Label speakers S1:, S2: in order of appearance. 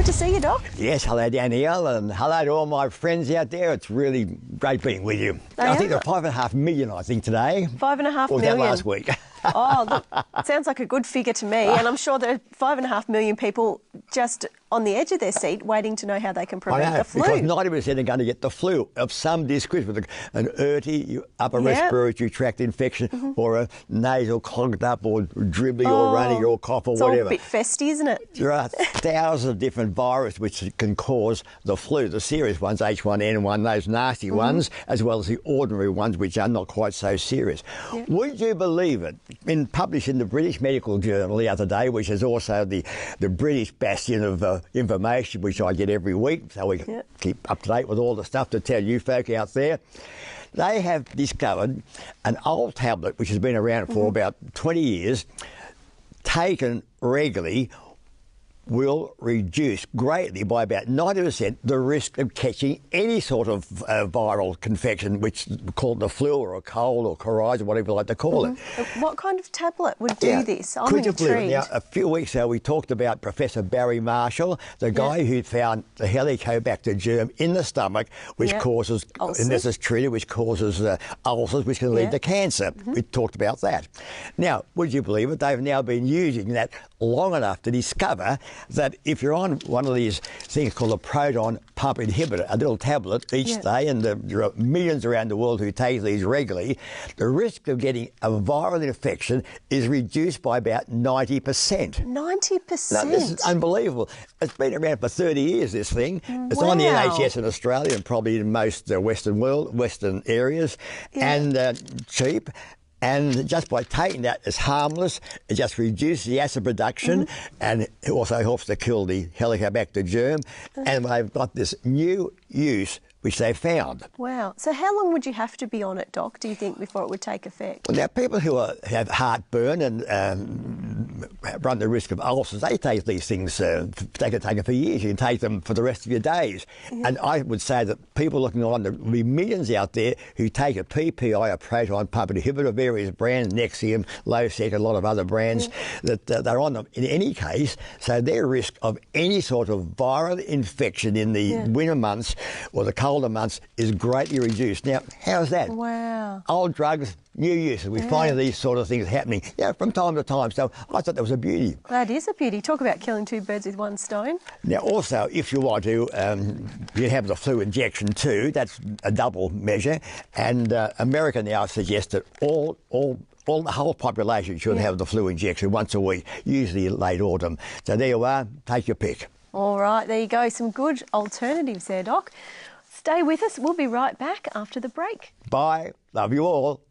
S1: to see you, Doc.
S2: Yes, hello Dannielle, and hello to all my friends out there. It's really great being with you. I think there are 5.5 million, I think, today.
S1: 5.5 million.
S2: Or was that last week?
S1: Oh, look, sounds like a good figure to me, and I'm sure there are 5.5 million people just on the edge of their seat waiting to know how they can prevent the flu.
S2: Because 90% are going to get the flu of some description, with an urty upper respiratory tract infection or a nasal clogged up or dribbly or runny or cough or
S1: it's
S2: whatever.
S1: It's all a bit festy, isn't it?
S2: There are thousands of different viruses which can cause the flu, the serious ones, H1N1, those nasty ones, as well as the ordinary ones which are not quite so serious. Would you believe it? Been published in the British Medical Journal the other day, which is also the British bastion of information which I get every week, so we keep up to date with all the stuff to tell you folk out there. They have discovered an old tablet which has been around for about 20 years, taken regularly, will reduce greatly by about 90% the risk of catching any sort of viral infection, which is called the flu or a cold or coryza, whatever you like to call it.
S1: What kind of tablet would do this? I'm intrigued.
S2: Now, a few weeks ago we talked about Professor Barry Marshall, the guy who found the Helicobacter germ in the stomach, which causes, and this is treated, which causes ulcers, which can lead to cancer. We talked about that. Now, would you believe it? They've now been using that long enough to discover that if you're on one of these things called a proton-pump inhibitor, a little tablet each day, and there are millions around the world who take these regularly, the risk of getting a viral infection is reduced by about 90%.
S1: 90%?
S2: Now, this is unbelievable. It's been around for 30 years, this thing. It's on the NHS in Australia and probably in most Western areas, and cheap. And just by taking that, it's harmless. It just reduces the acid production, and it also helps to kill the Helicobacter germ. And they've got this new use which they found.
S1: Wow. So how long would you have to be on it, Doc, do you think, before it would take effect?
S2: Well, now, people who have heartburn and run the risk of ulcers, they take these things, they can take them for years. You can take them for the rest of your days. And I would say that people looking on, there will be millions out there who take a PPI, a proton-pump inhibitor, various brands, Nexium, Losec, a lot of other brands, that they're on them in any case. So their risk of any sort of viral infection in the winter months or the colder months is greatly reduced. Now, how's that?
S1: Wow. Old
S2: drugs, new uses. We find these sort of things happening from time to time. So I thought that was a beauty.
S1: That is a beauty. Talk about killing two birds with one stone.
S2: Now, also, if you want to, you have the flu injection too. That's a double measure. And America now suggests that the whole population should have the flu injection once a week, usually in late autumn. So there you are. Take your pick. All
S1: right, there you go. Some good alternatives there, Doc. Stay with us. We'll be right back after the break.
S2: Bye. Love you all.